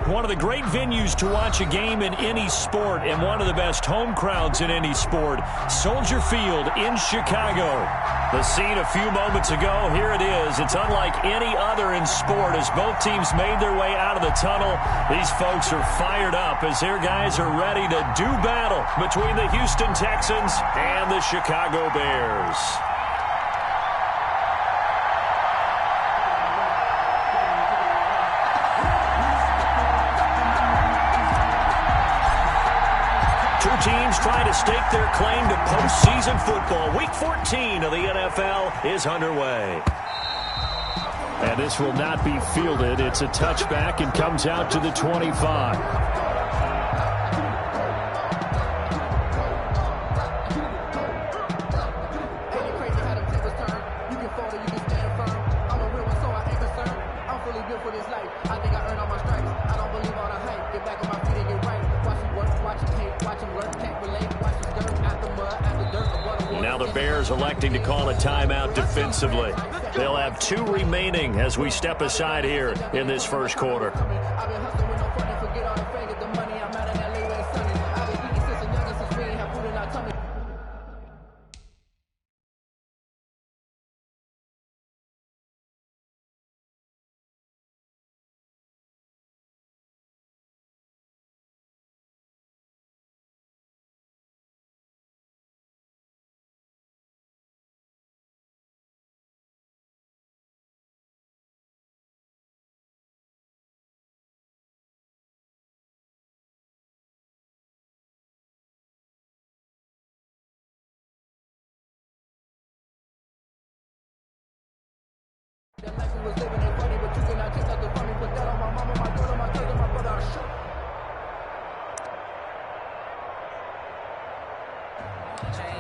One of the great venues to watch a game in any sport and one of the best home crowds in any sport. Soldier Field in Chicago. The scene a few moments ago, here it is. It's unlike any other in sport as both teams made their way out of the tunnel. These folks are fired up as their guys are ready to do battle between the Houston Texans and the Chicago Bears. Two teams trying to stake their claim to postseason football. Week 14 of the NFL is underway. And this will not be fielded. It's a touchback and comes out to the 25. Now the Bears electing to call a timeout defensively. They'll have 2 remaining as we step aside here in this first quarter.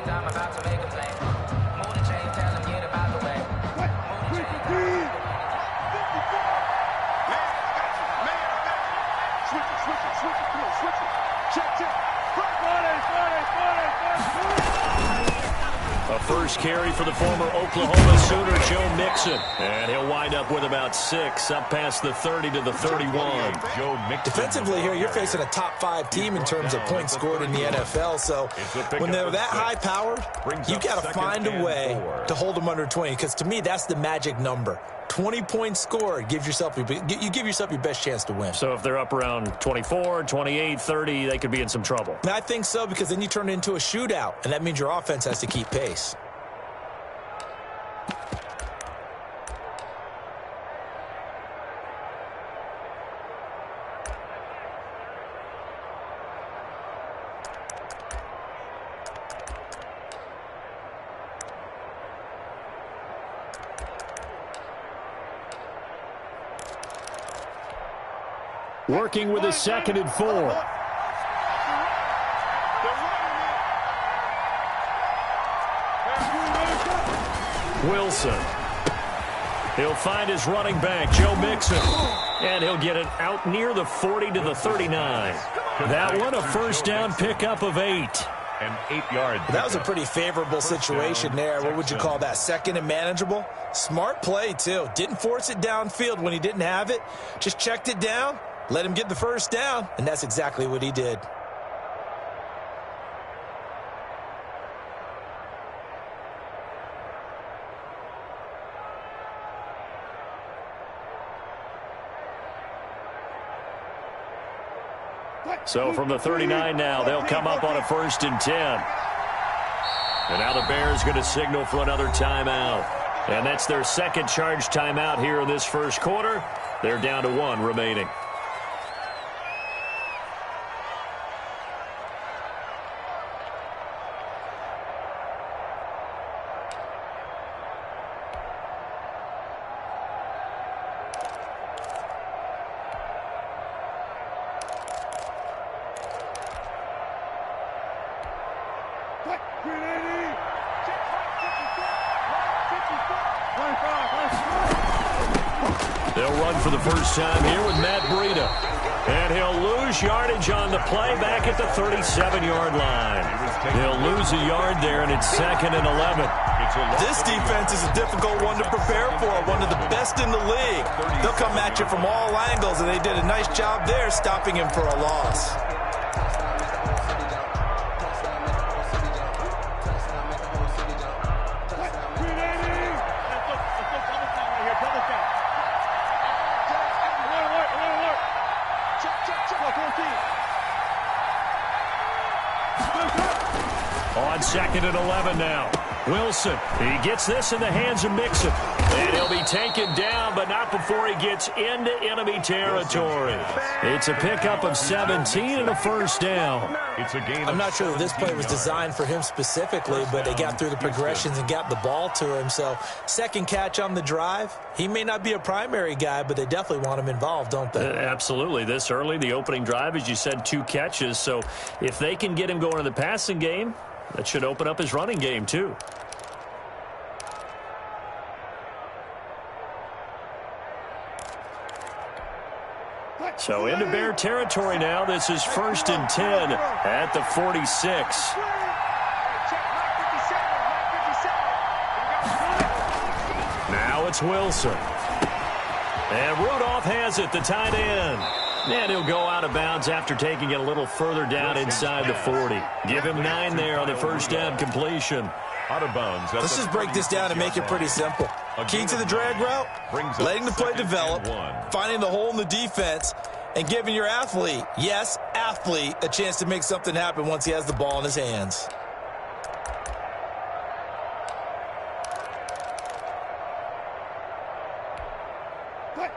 I'm about to make a play. Move the chain, tell him get about the way. Move the chain. Switch it, come on, switch it. Check. A first carry for the former Oklahoma Sooner, Joe Mixon. And he'll wind up with about 6, up past the 30 to the 31. Joe Mixon. Defensively here, you're facing a top 5 team in terms of points scored in the NFL. So when they're that high-powered, you've got to find a way to hold them under 20. Because to me, that's the magic number. 20 points scored, you give yourself your best chance to win. So if they're up around 24, 28, 30, they could be in some trouble. And I think so, because then you turn it into a shootout, and that means your offense has to keep pace. Working with a 2nd and 4. Wilson. He'll find his running back, Joe Mixon. And he'll get it out near the 40 to the 39. That one a first down pickup of 8. And 8 yards. That was a pretty favorable situation there. What would you call that? 2nd and manageable? Smart play, too. Didn't force it downfield when he didn't have it. Just checked it down. Let him get the first down, and that's exactly what he did. So from the 39 now, they'll come up on a 1st and 10. And now the Bears going to signal for another timeout. And that's their 2nd charge timeout here in this first quarter. They're down to 1 remaining. They'll run for the first time here with Matt Breida. And he'll lose yardage on the play back at the 37-yard line. He'll lose a yard there, and it's 2nd and 11. This defense is a difficult one to prepare for, one of the best in the league. They'll come at you from all angles, and they did a nice job there stopping him for a loss. On 2nd and 11 now. Wilson, he gets this in the hands of Mixon. And he'll be taken down, but not before he gets into enemy territory. It's a pickup of 17 and a first down. I'm not sure that this play was designed for him specifically, but they got through the progressions and got the ball to him. So, second catch on the drive. He may not be a primary guy, but they definitely want him involved, don't they? Absolutely. This early, the opening drive, as you said, 2 catches. So, if they can get him going in the passing game, that should open up his running game, too. So into Bear territory now. This is 1st and 10 at the 46. Now it's Wilson. And Rudolph has it, the tight end. And he'll go out of bounds after taking it a little further down inside the 40. Give him 9 there on the first down completion. Out of bounds. Let's just break this down and make it pretty simple. Key to the drag route, letting the play develop, finding the hole in the defense, and giving your athlete, yes, athlete, a chance to make something happen once he has the ball in his hands.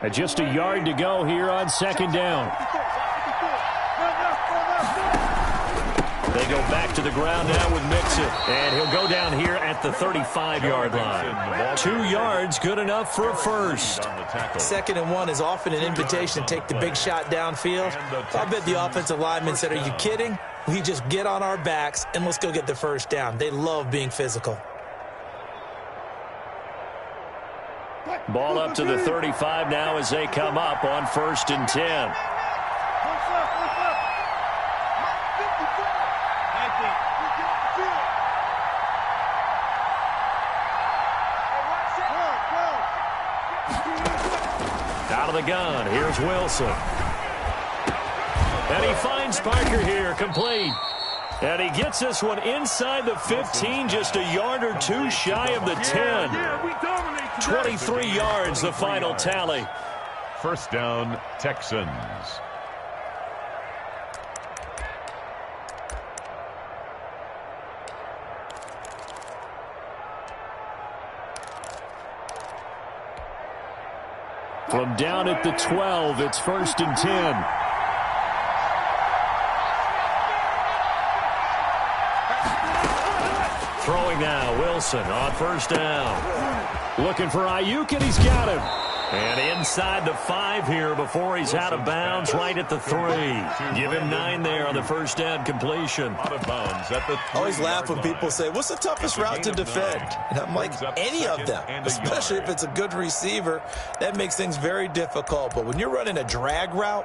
And just a yard to go here on 2nd down. They go back to the ground now with Mixon. And he'll go down here at the 35-yard line. 2 yards, good enough for a first. 2nd and 1 is often an invitation to take the big shot downfield. I bet the offensive lineman said, are you kidding? We just get on our backs and let's go get the first down. They love being physical. Ball up to the 35 now as they come up on 1st and 10. Out of the gun, here's Wilson. And he finds Parker here, complete. And he gets this one inside the 15, just a yard or 2 shy of the 10. 23 yards, the final tally. First down, Texans. From down at the 12, it's 1st and 10. Throwing now, Wilson on 1st down. Looking for Ayuk, and he's got him. And inside the 5 here before he's out of bounds, right at the 3. Give him 9 there on the first down completion. Out of bounds at the 3. I always laugh when people say, what's the toughest route to defend? And I'm like, any of them, especially if it's a good receiver. That makes things very difficult. But when you're running a drag route,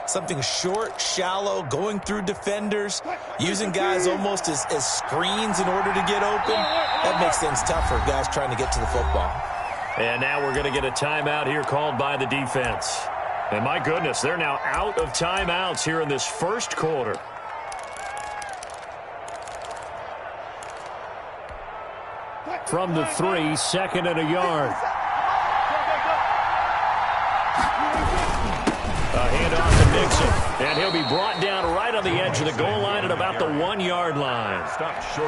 something short, shallow, going through defenders, using guys almost as screens in order to get open, that makes things tough for guys trying to get to the football. And now we're going to get a timeout here called by the defense. And my goodness, they're now out of timeouts here in this first quarter. From the 3, 2nd and a yard. A handoff to Mixon. And he'll be brought down right on the edge of the goal line at about the 1-yard line.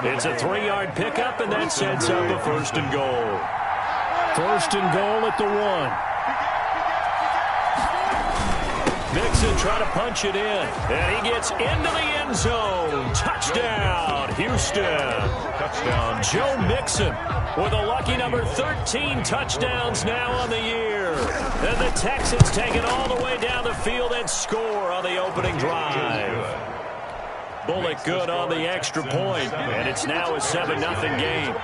It's a 3-yard pickup, and that sets up a 1st and goal. 1st and goal at the 1. Mixon trying to punch it in. And he gets into the end zone. Touchdown, Houston. Touchdown. Joe Mixon with a lucky number 13 touchdowns now on the year. And the Texans take it all the way down the field and score on the opening drive. Bullock good on the extra point. And it's now a 7-0 game.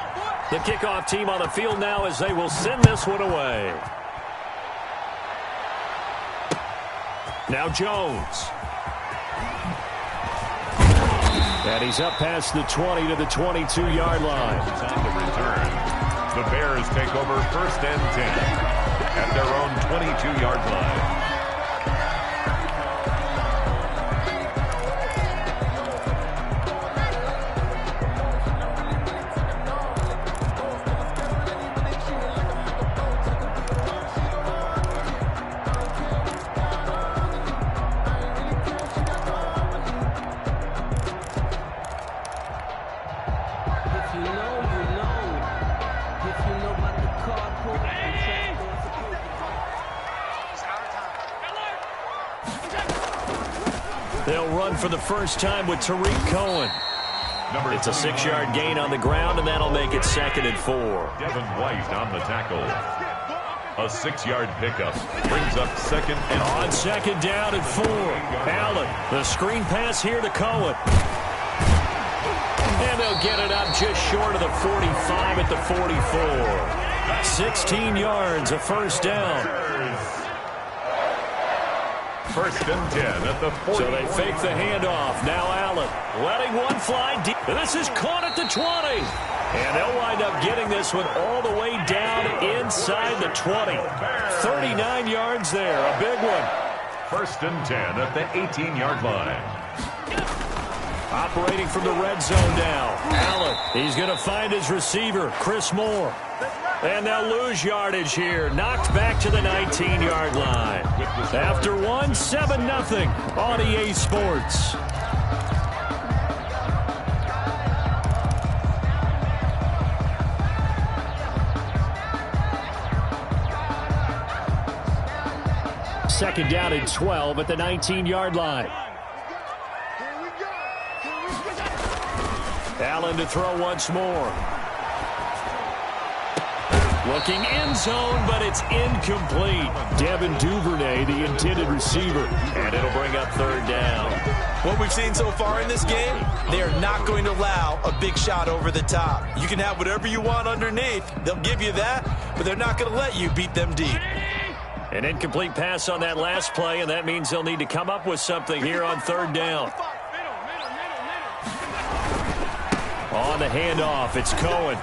The kickoff team on the field now as they will send this one away. Now Jones. And he's up past the 20 to the 22-yard line. On the return, the Bears take over 1st and 10 at their own 22-yard line. They'll run for the first time with Tariq Cohen. It's a 6-yard gain on the ground, and that'll make it 2nd and 4. Devin White on the tackle. A 6-yard pickup brings up 2nd and 4. On 2nd down and 4. Allen, the screen pass here to Cohen. And they'll get it up just short of the 45 at the 44. 16 yards, a first down. 1st and 10 at the 40. So they fake the handoff. Now Allen letting one fly deep. This is caught at the 20. And they'll wind up getting this one all the way down inside the 20. 39 yards there. A big one. 1st and 10 at the 18-yard line. Operating from the red zone now. Allen, he's going to find his receiver, Chris Moore. And they'll lose yardage here. Knocked back to the 19-yard line. After one, 7-0 on EA Sports. Second down and 12 at the 19-yard line. Allen to throw once more. Looking end zone, but it's incomplete. Devin Duvernay, the intended receiver. And it'll bring up 3rd down. What we've seen so far in this game, they are not going to allow a big shot over the top. You can have whatever you want underneath. They'll give you that, but they're not going to let you beat them deep. An incomplete pass on that last play, and that means they'll need to come up with something here on 3rd down. On the handoff, it's Cohen.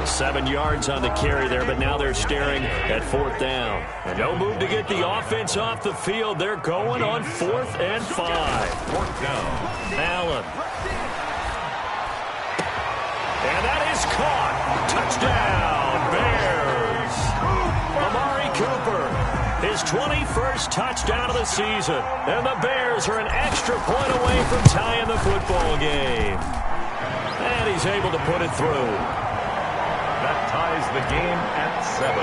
7 yards on the carry there, but now they're staring at 4th down. And no move to get the offense off the field. They're going on 4th and 5. 4th down. Allen. And that is caught. Touchdown, Bears. Amari Cooper, his 21st touchdown of the season. And the Bears are an extra point away from tying the football game. And he's able to put it through. That ties the game at 7.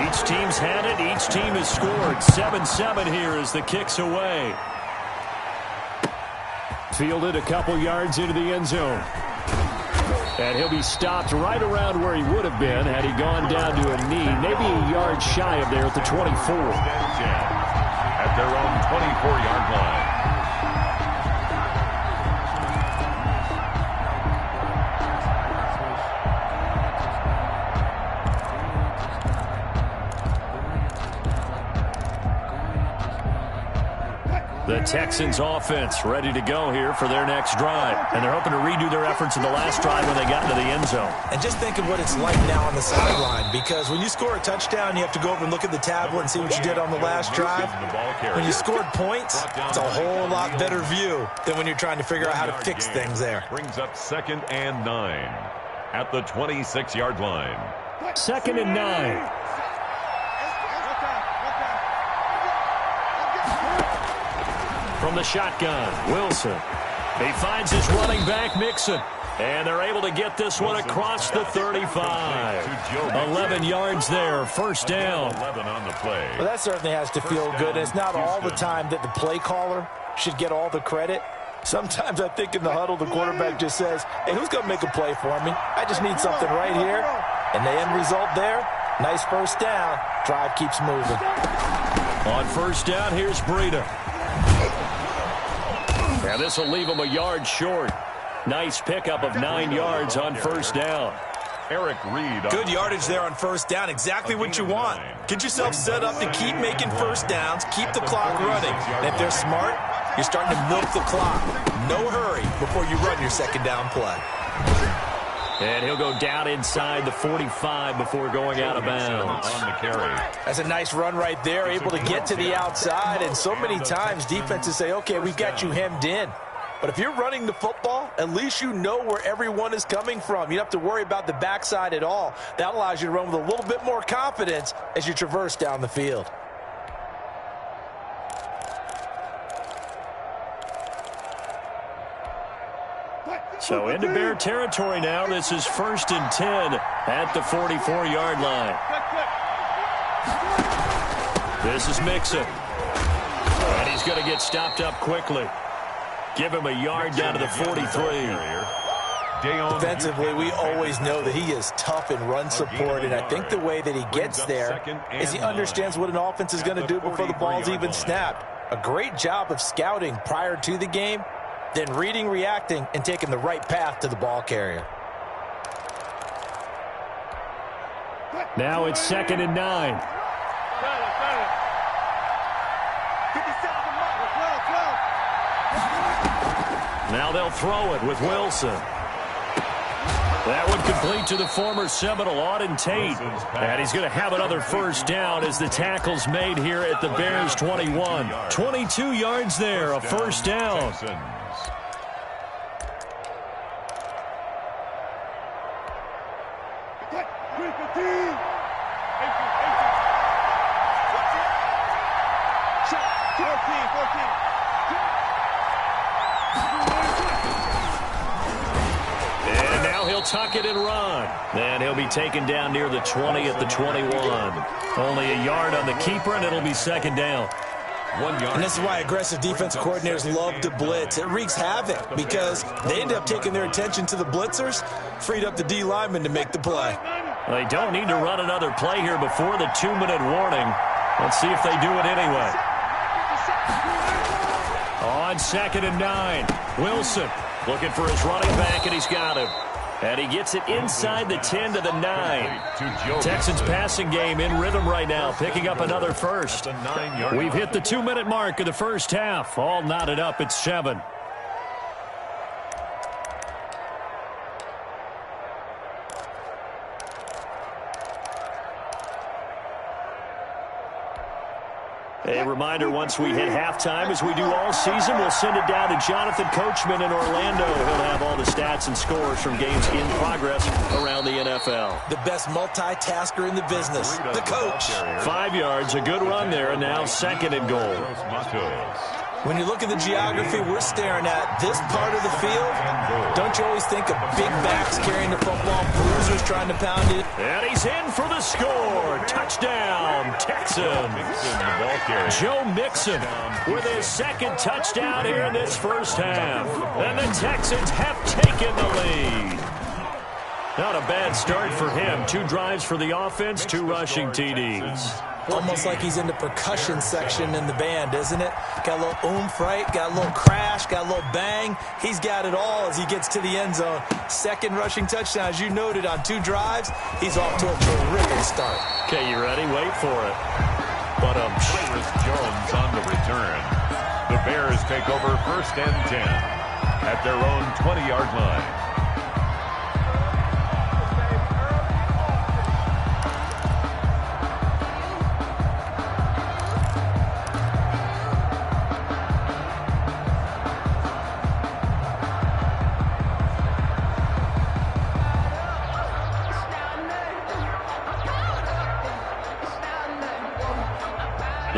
Each team's had it. Each team has scored. 7-7 here as the kick's away. Fielded a couple yards into the end zone. And he'll be stopped right around where he would have been had he gone down to a knee. Maybe a yard shy of there at the 24. At their own 24-yard line. The Texans offense ready to go here for their next drive. And they're hoping to redo their efforts in the last drive when they got into the end zone. And just think of what it's like now on the sideline, because when you score a touchdown, you have to go over and look at the tablet and see what you did on the last drive. When you scored points, it's a whole lot better view than when you're trying to figure out how to fix things there. Brings up 2nd and 9 at the 26-yard line. 2nd and 9. From the shotgun, Wilson. He finds his running back, Mixon. And they're able to get this one across the 35. 11 yards there, 1st down. 11 on the play. Well, that certainly has to feel good. It's not all the time that the play caller should get all the credit. Sometimes I think in the huddle, the quarterback just says, hey, who's going to make a play for me? I just need something right here. And the end result there, nice 1st down. Drive keeps moving. On 1st down, here's Breida. And this will leave him a yard short. Nice pickup of 9 yards on 1st down. Eric Reed. Good yardage there on first down. Exactly what you want. Get yourself set up to keep making first downs, keep the clock running. And if they're smart, you're starting to milk the clock. No hurry before you run your second down play. And he'll go down inside the 45 before going out of bounds. On the carry. That's a nice run right there, able to get to the outside. And so many times defenses say, okay, we've got you hemmed in. But if you're running the football, at least you know where everyone is coming from. You don't have to worry about the backside at all. That allows you to run with a little bit more confidence as you traverse down the field. So into Bear territory now. This is 1st and 10 at the 44-yard line. This is Mixon. And he's going to get stopped up quickly. Give him a yard down to the 43. Defensively, we always know that he is tough in run support, and I think the way that he gets there is he understands what an offense is going to do before the ball's even snapped. A great job of scouting prior to the game, then reading, reacting, and taking the right path to the ball carrier. Now it's 2nd and 9. Now they'll throw it with Wilson. That one complete to the former Seminole, Auden Tate. And he's going to have another first down as the tackle's made here at the Bears 21. 22 yards there, a first down. Tuck it and run. And he'll be taken down near the 20 at the 21. Only a yard on the keeper, and it'll be 2nd down. 1 yard. And this is why aggressive defense coordinators love to blitz. It wreaks havoc because they end up taking their attention to the blitzers, freed up the D lineman to make the play. They don't need to run another play here before the 2-minute warning. Let's see if they do it anyway. On 2nd and 9, Wilson looking for his running back, and he's got him. And he gets it inside the 10 to the 9. Texans passing game in rhythm right now, picking up another first. We've hit the 2-minute mark of the first half. All knotted up at 7. A reminder, once we hit halftime, as we do all season, we'll send it down to Jonathan Coachman in Orlando. He'll have all the stats and scores from games in progress around the NFL. The best multitasker in the business, the coach. 5 yards, a good run there, and now 2nd and goal. When you look at the geography we're staring at, this part of the field, don't you always think of big backs carrying the football, bruisers trying to pound it? And he's in for the score. Touchdown, Texans. Joe Mixon with his 2nd touchdown here in this first half. And the Texans have taken the lead. Not a bad start for him. 2 drives for the offense, 2 rushing TDs. Almost like he's in the percussion section in the band, isn't it? Got a little oomph, right? Got a little crash, got a little bang. He's got it all as he gets to the end zone. 2nd rushing touchdown, as you noted, on 2 drives. He's off to a terrific start. Okay, you ready? Wait for it. But Chris Jones on the return. The Bears take over 1st and 10 at their own 20-yard line.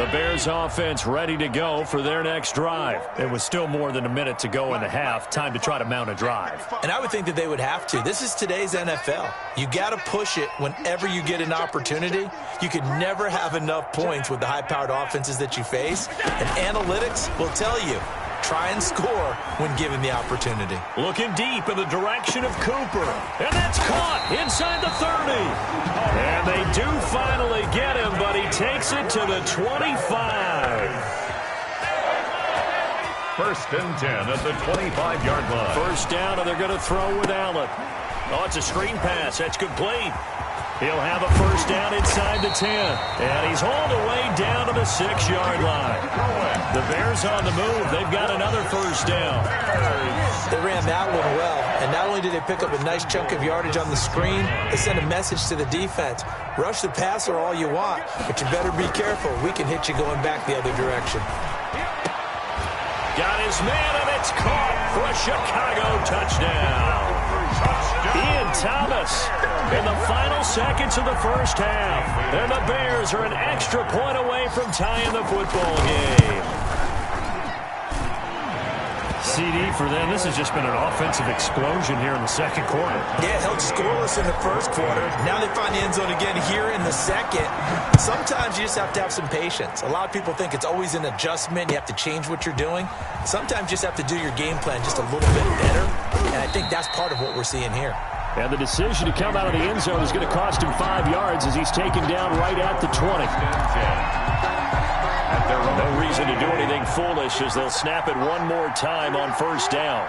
the Bears offense ready to go for their next drive. It was still more than a minute to go in the half. Time to try to mount a drive. And I would think that they would have to. This is today's NFL. You got to push it whenever you get an opportunity. You could never have enough points with the high-powered offenses that you face. And analytics will tell you, try and score when given the opportunity. Looking deep in the direction of Cooper. And that's caught inside the 30. And they do finally get him, but he takes it to the 25. 1st and 10 at the 25-yard line. First down, and they're going to throw with Allen. Oh, it's a screen pass. That's complete. He'll have a first down inside the 10. And he's hauled away down to the 6-yard line. The Bears on the move. They've got another first down. They ran that one well. And not only did they pick up a nice chunk of yardage on the screen, they sent a message to the defense. Rush the passer all you want, but you better be careful. We can hit you going back the other direction. Got his man, and it's caught for a Chicago touchdown. Ian Thomas in the final seconds of the first half. And the Bears are an extra point away from tying the football game. CD for them. This has just been an offensive explosion here in the second quarter. Yeah, held scoreless in the first quarter. Now they find the end zone again here in the second. Sometimes you just have to have some patience. A lot of people think it's always an adjustment. You have to change what you're doing. Sometimes you just have to do your game plan just a little bit better. And I think that's part of what we're seeing here. And the decision to come out of the end zone is going to cost him 5 yards as he's taken down right at the 20. No reason to do anything foolish as they'll snap it one more time on first down.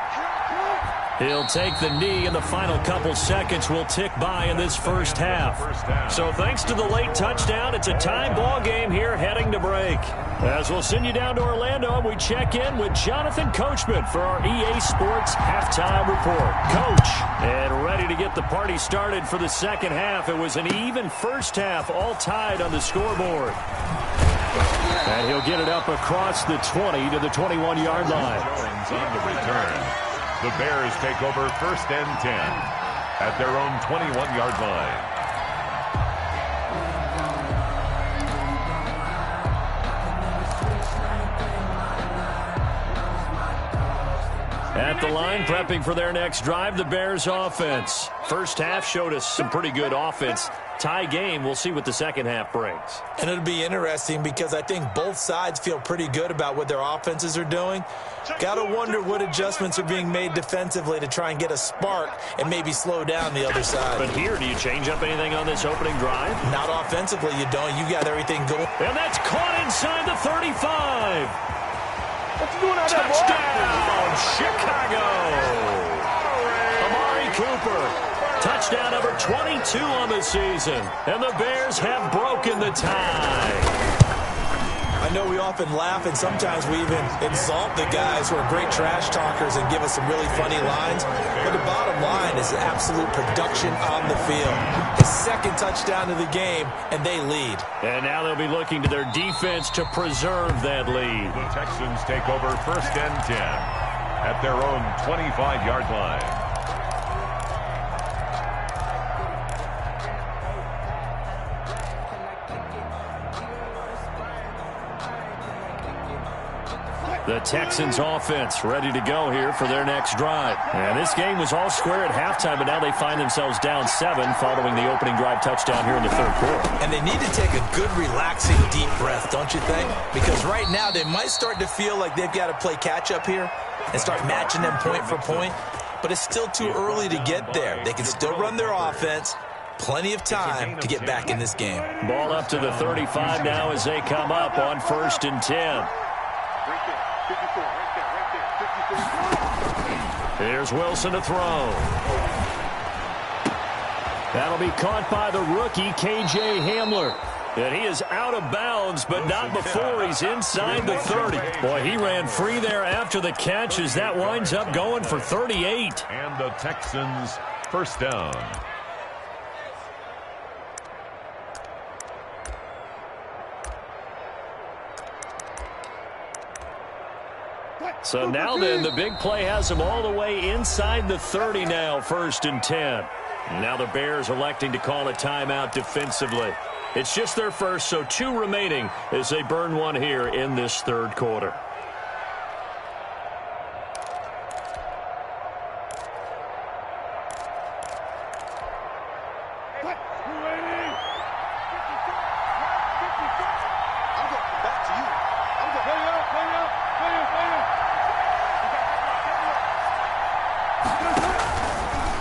He'll take the knee, and the final couple seconds will tick by in this first half. So thanks to the late touchdown, it's a tie ball game here heading to break. As we'll send you down to Orlando, and we check in with Jonathan Coachman for our EA Sports Halftime Report. Coach, and ready to get the party started for the second half. It was an even first half, all tied on the scoreboard. And he'll get it up across the 20 to the 21-yard line. On the return. The Bears take over first and 10 at their own 21-yard line. At the line, prepping for their next drive, the Bears offense. First half showed us some pretty good offense. Tie game, we'll see what the second half brings. And it'll be interesting because I think both sides feel pretty good about what their offenses are doing. Got to wonder what adjustments are being made defensively to try and get a spark and maybe slow down the other side. But here, do you change up anything on this opening drive? Not offensively, you don't. You got everything going. And that's caught inside the 35. What you doing out there, boy? Touchdown, Chicago. Amari Cooper. Touchdown number 22 on the season. And the Bears have broken the tie. I know we often laugh, and sometimes we even exalt the guys who are great trash talkers and give us some really funny lines. But the bottom line is absolute production on the field. His second touchdown of the game, and they lead. And now they'll be looking to their defense to preserve that lead. The Texans take over first and 10 at their own 25-yard line. The Texans offense ready to go here for their next drive. And this game was all square at halftime, but now they find themselves down 7 following the opening drive touchdown here in the third quarter. And they need to take a good, relaxing, deep breath, don't you think? Because right now they might start to feel like they've got to play catch-up here and start matching them point for point. But it's still too early to get there. They can still run their offense. Plenty of time to get back in this game. Ball up to the 35 now as they come up on first and 10. Here's Wilson to throw. That'll be caught by the rookie, K.J. Hamler. And he is out of bounds, but not before he's inside the 30. Boy, he ran free there after the catch as that winds up going for 38. And the Texans first down. So now then, the big play has them all the way inside the 30 now, first and 10. Now the Bears electing to call a timeout defensively. It's just their first, so 2 remaining as they burn one here in this third quarter.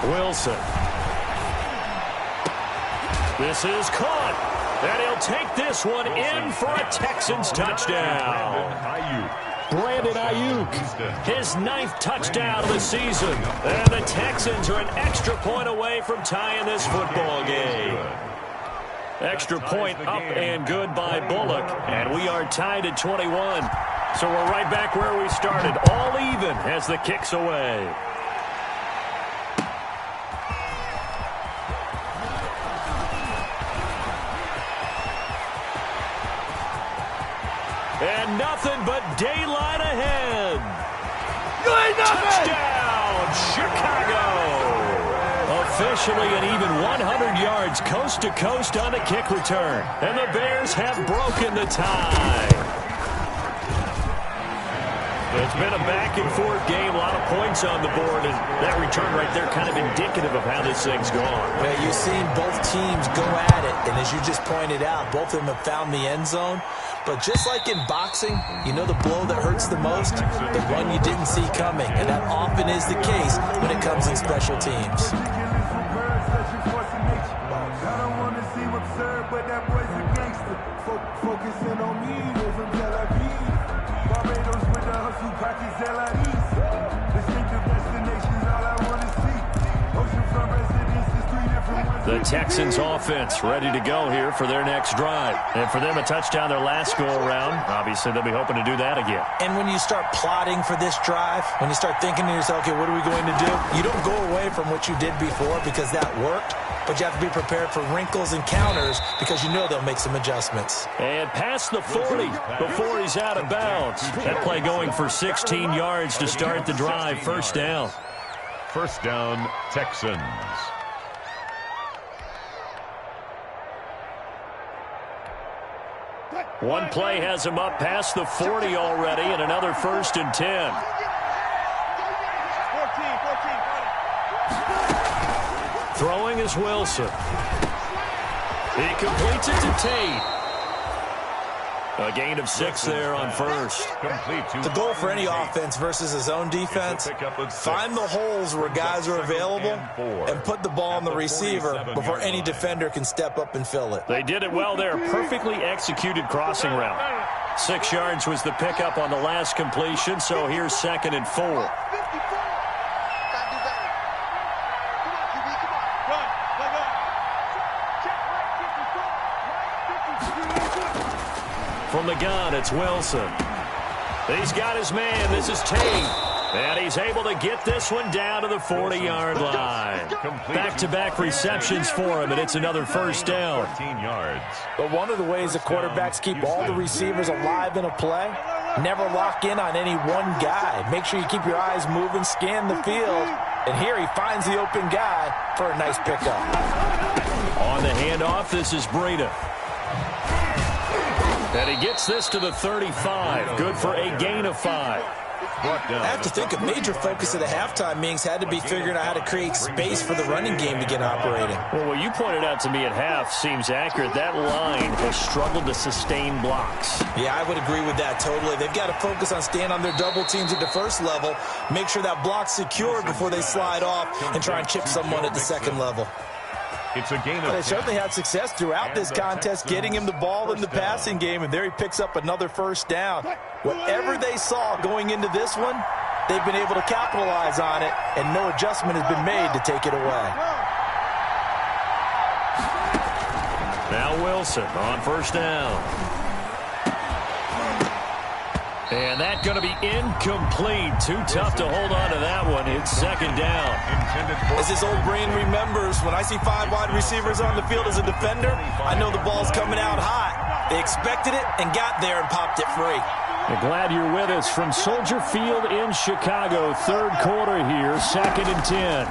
Wilson. This is caught. And he'll take this one in for a Texans touchdown. Brandon Ayuk, his 9th touchdown of the season. And the Texans are an extra point away from tying this football game. Extra point up and good by Bullock. And we are tied at 21. So we're right back where we started. All even as the kick's away. And nothing but daylight ahead. You ain't nothing. Touchdown, Chicago. Officially an even 100 yards coast to coast on the kick return. And the Bears have broken the tie. It's been a back-and-forth game, a lot of points on the board, and that return right there kind of indicative of how this thing's gone. Yeah, you've seen both teams go at it, and as you just pointed out, both of them have found the end zone. But just like in boxing, you know the blow that hurts the most? The one you didn't see coming, and that often is the case when it comes in special teams. The Texans offense ready to go here for their next drive. And for them, a touchdown their last go-around. Obviously, they'll be hoping to do that again. And when you start plotting for this drive, when you start thinking to yourself, okay, what are we going to do? You don't go away from what you did before because that worked, but you have to be prepared for wrinkles and counters because you know they'll make some adjustments. And past the 40 before he's out of bounds. That play going for 16 yards to start the drive. First down. First down, Texans. One play has him up past the 40 already, and another 1st and 10. 14. Throwing is Wilson. He completes it to Tate. A gain of 6 there on first. The goal for any offense versus his own defense, find the holes where guys are available and put the ball on the receiver before any defender can step up and fill it. They did it well there. Perfectly executed crossing route. 6 yards was the pickup on the last completion, so here's 2nd and 4. From the gun, it's Wilson. He's got his man. This is Tate. And he's able to get this one down to the 40-yard line. Back-to-back receptions for him, and it's another first down. 14 yards. But one of the ways the quarterbacks keep all the receivers alive in a play, never lock in on any one guy. Make sure you keep your eyes moving, scan the field. And here he finds the open guy for a nice pickup. On the handoff, this is Breida. And he gets this to the 35. Good for a gain of 5. I have to think a major focus of the halftime meetings had to be figuring out how to create space for the running game to get operating. Well, what you pointed out to me at half seems accurate. That line has struggled to sustain blocks. Yeah, I would agree with that totally. They've got to focus on staying on their double teams at the first level, make sure that block's secure before they slide off, and try and chip someone at the second level. It's a gain of 10. But they certainly had success throughout this contest, getting him the ball in the passing game, and there he picks up another first down. Whatever they saw going into this one, they've been able to capitalize on it, and no adjustment has been made to take it away. Now Wilson on first down. And that's going to be incomplete. Too tough to hold on to that one. It's 2nd down. As his old brain remembers, when I see 5 wide receivers on the field as a defender, I know the ball's coming out hot. They expected it and got there and popped it free. We're glad you're with us from Soldier Field in Chicago. 3rd quarter here, 2nd and 10.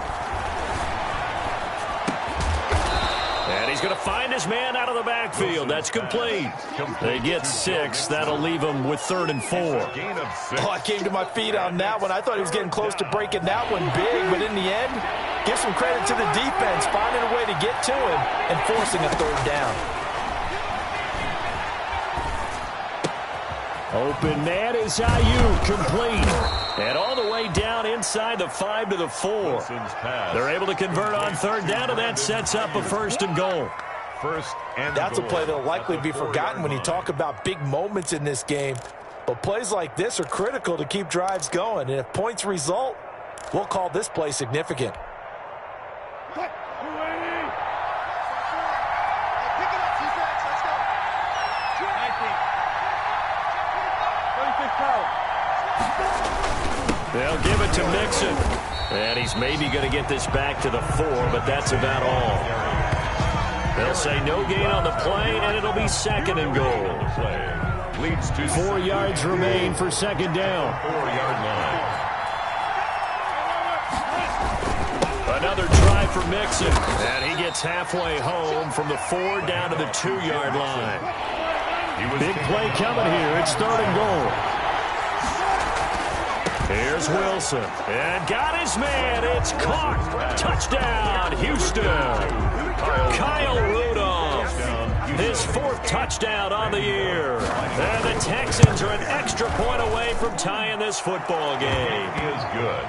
And he's going to find his man out of the backfield. That's complete. They get 6. That'll leave him with 3rd and 4. Oh, I came to my feet on that one. I thought he was getting close to breaking that one big, but in the end, give some credit to the defense, finding a way to get to him and forcing a 3rd down. Open man is Ayuk, complete. And all the way down inside the 5 to the 4. They're able to convert on 3rd down, and that sets up a 1st and goal. That's a play that'll likely be forgotten when you talk about big moments in this game. But plays like this are critical to keep drives going. And if points result, we'll call this play significant. They'll give it to Mixon. And he's maybe going to get this back to the 4, but that's about all. They'll say no gain on the play, and it'll be 2nd and goal. Leads to 4 yards remain for 2nd down. 4-yard line. Another try for Mixon. And he gets halfway home from the 4 down to the 2-yard line. Big play coming here. It's 3rd and goal. Here's Wilson. And got his man. It's caught. Touchdown, Houston. Kyle Rudolph. His 4th touchdown on the year. And the Texans are an extra point away from tying this football game. He is good.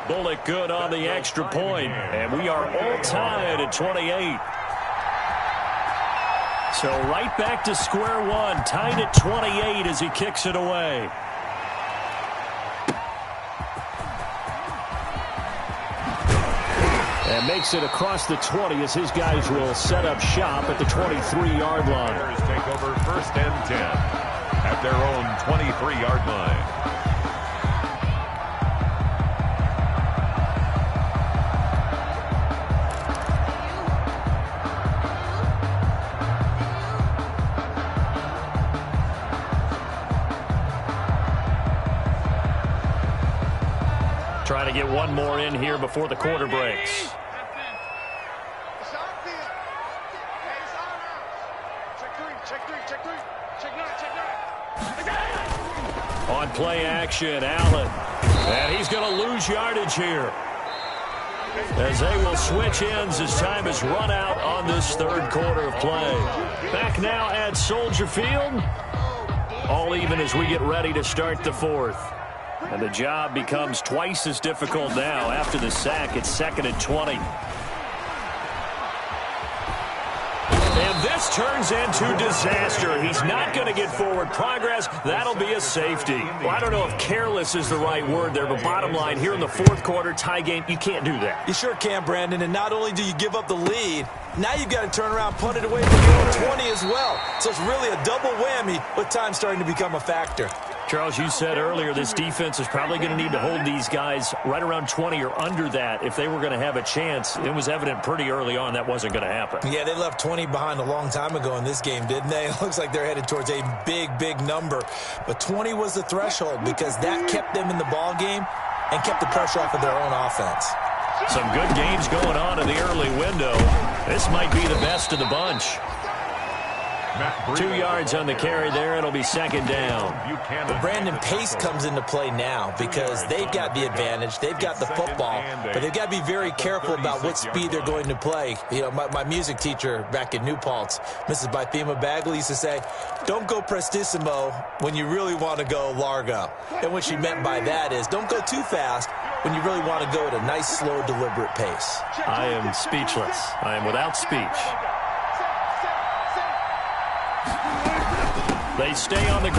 Bullock good on the extra point. And we are all tied at 28. So right back to square one. Tied at 28 as he kicks it away. And makes it across the 20 as his guys will set up shop at the 23-yard line. Bears take over 1st and 10 at their own 23-yard line. Trying to get one more in here before the quarter breaks. On play action, Allen. And he's going to lose yardage here, as they will switch ends as time has run out on this 3rd quarter of play. Back now at Soldier Field. All even as we get ready to start the 4th. And the job becomes twice as difficult now. After the sack, it's 2nd and 20. And this turns into disaster. He's not going to get forward progress. That'll be a safety. Well, I don't know if careless is the right word there, but bottom line, here in the 4th quarter, tie game, you can't do that. You sure can, Brandon. And not only do you give up the lead, now you've got to turn around, punt it away from your own 20 as well. So it's really a double whammy with time starting to become a factor. Charles, you said earlier this defense is probably going to need to hold these guys right around 20 or under that if they were going to have a chance. It was evident pretty early on that wasn't going to happen. Yeah, they left 20 behind a long time ago in this game, didn't they? It looks like they're headed towards a big, big number. But 20 was the threshold because that kept them in the ball game and kept the pressure off of their own offense. Some good games going on in the early window. This might be the best of the bunch. 2 yards on the carry there. It'll be 2nd down. But Brandon, pace comes into play now because they've got the advantage. They've got the football, but they've got to be very careful about what speed they're going to play. You know, my music teacher back in New Paltz, Mrs. Bythema Bagley, used to say, don't go prestissimo when you really want to go largo. And what she meant by that is don't go too fast when you really want to go at a nice, slow, deliberate pace. I am speechless. I am without speech. They stay on the ground.